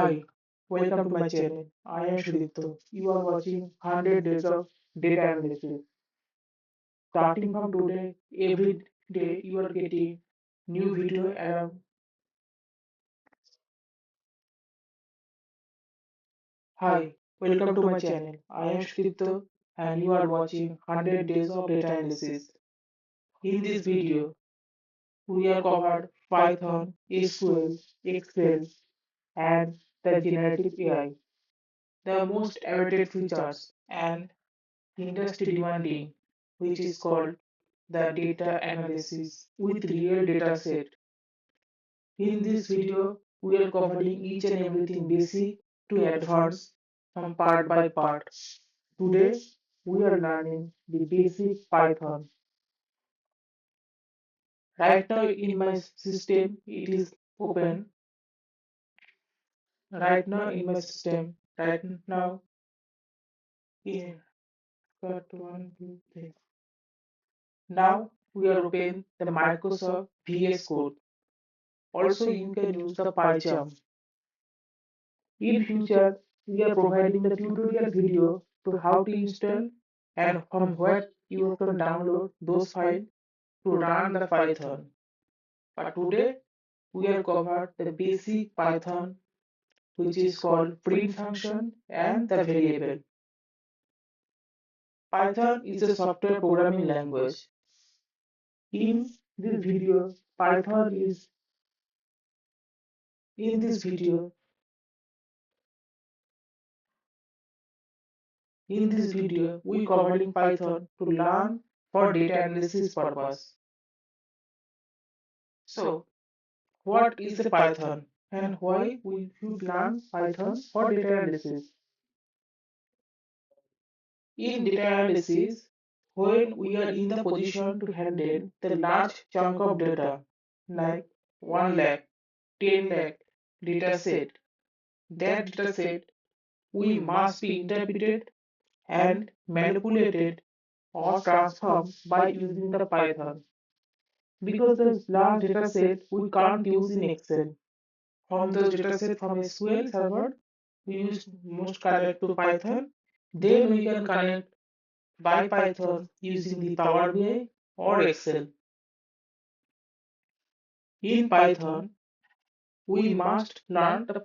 Hi, welcome to my channel. I am Sudipto. You are watching 100 Days of Data Analysis. Starting from today, every day you are getting new video around. Hi, welcome to my channel. I am Sudipto and you are watching 100 Days of Data Analysis. In this video, we are covered Python, SQL, Excel, and the generative AI, the most awaited features and industry demanding, which is called the data analysis with real data set. In this video, we are covering each and everything basic to advanced from part by part. Today, we are learning the basic Python. Right now in my system, it is open. Right now in my system, right now, yeah, got one, two, three. Now we are open the Microsoft VS Code. Also, you can use the PyCharm. In future, we are providing the tutorial video to how to install and from where you can download those files to run the Python. But today, we are covered the basic Python, which is called print function and the variable. Python is a software programming language. In this video, Python is in this video. In this video, we covering Python to learn for data analysis purpose. So, what is a Python and why we should learn Python for data analysis? In data analysis, when we are in the position to handle the large chunk of data, like 1 lakh, 10 lakh data set, that data set we must be interpreted and manipulated or transformed by using the Python. Because the large data set we can't use in Excel. From those dataset from SQL server, we use most connect to Python. Then we can connect by Python using the Power BI or Excel. In Python, we must learn the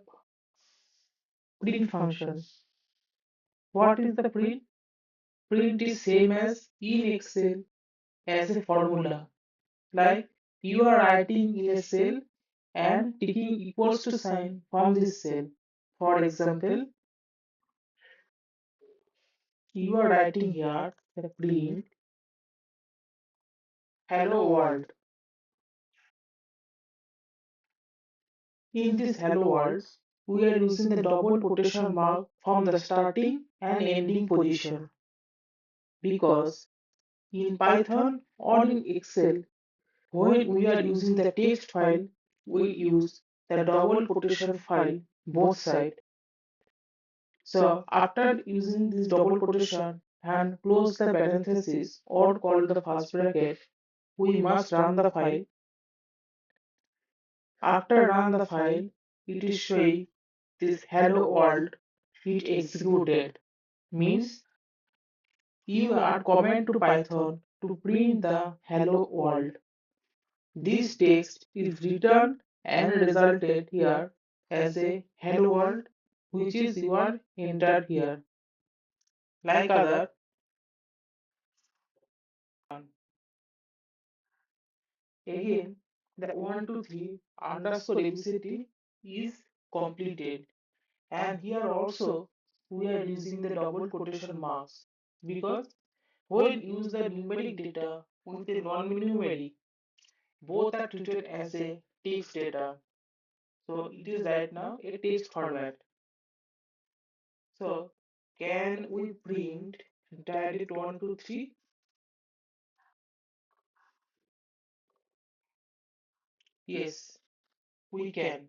print function. What is the print? Print is same as in Excel as a formula. Like you are writing in a cell and taking equals to sign from this cell. For example, you are writing here the print hello world. In this hello world, we are using the double quotation mark from the starting and ending position because in Python or in Excel, when we are using the text file, we use the double quotation file both sides. So after using this double quotation and close the parenthesis or call the first bracket, we must run the file. After run the file, it is showing this hello world it executed means you add comment to Python to print the hello world. This text is returned and resulted here as a hello world which is you are entered here. Like other again the 123 underscore ABCD is completed and here also we are using the double quotation marks because when use the numeric data with a non-numeric, both are treated as a text data. So it is right now a text format. So can we print direct 1, 2, 3? Yes, we can.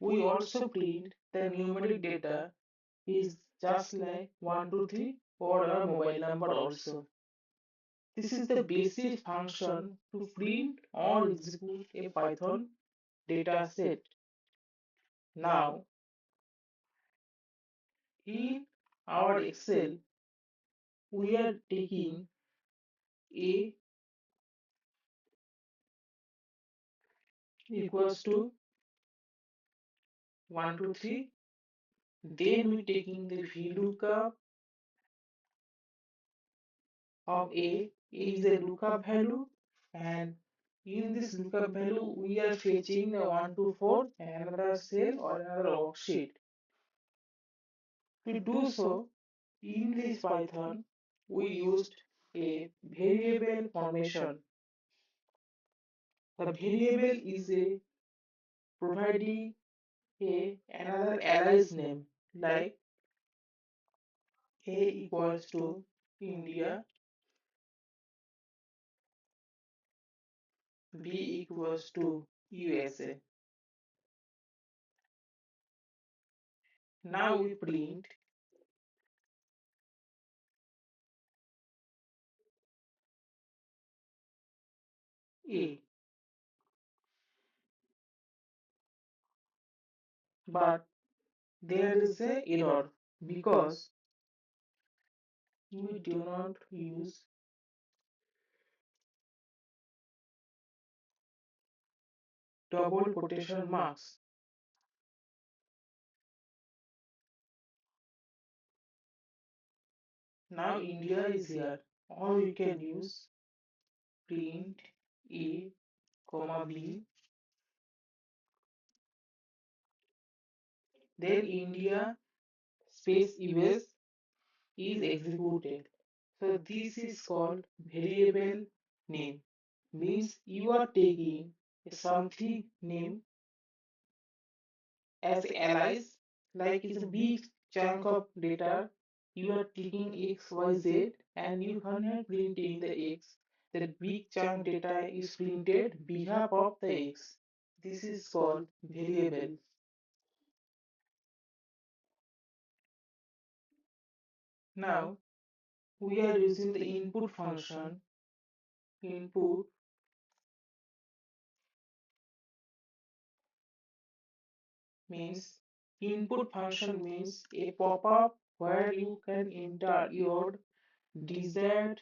We also print the numeric data is just like 1, 2, 3 or a mobile number also. This is the basic function to print or execute a Python data set. Now, in our Excel, we are taking A equals to 1, 2, 3. Then we taking the VLOOKUP of A is a lookup value, and in this lookup value we are fetching the 1 to 4 another cell or another worksheet. To do so, in this Python we used a variable formation. The variable is a providing another alias name like A equals to India, B equals to USA. Now we print A, but there is a error because we do not use double quotation marks. Now India is here, or you can use print A, comma B, then India space US is executed. So this is called variable name. Means you are taking something name as alias, like it's a big chunk of data. You are taking X, Y, Z, and you are not printing the X. That big chunk data is printed behalf of the X. This is called variable. Now we are using the input function. Input means input function means a pop-up where you can enter your desired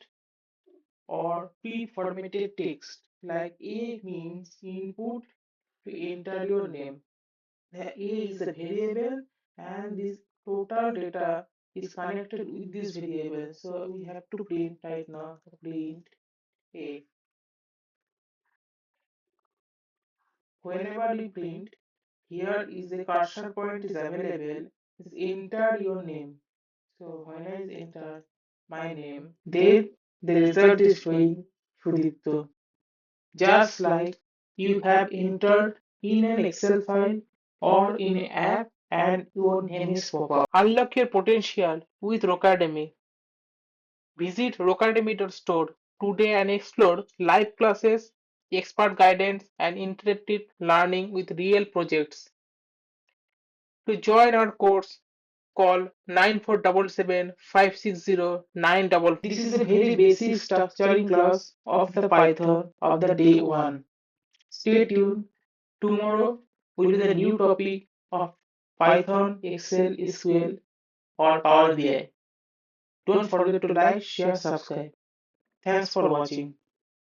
or pre-formatted text. Like A means input to enter your name. The A is a variable and this total data is connected with this variable. So we have to print right now. Print A. Whenever you print, here is a cursor point is available. Is enter your name. So when I enter my name, then the result is showing Sudipto. Just like you have entered in an Excel file or in an app and your name is pop up. Unlock your potential with Rockademy. Visit rockademy.store today and explore live classes, expert guidance, and interactive learning with real projects. To join our course, call 9477 560 This is a very basic structuring class of the Python of the day 1. Stay tuned. Tomorrow will be the new topic of Python, Excel, SQL, or Power BI. Don't forget to like, share, subscribe. Thanks for watching.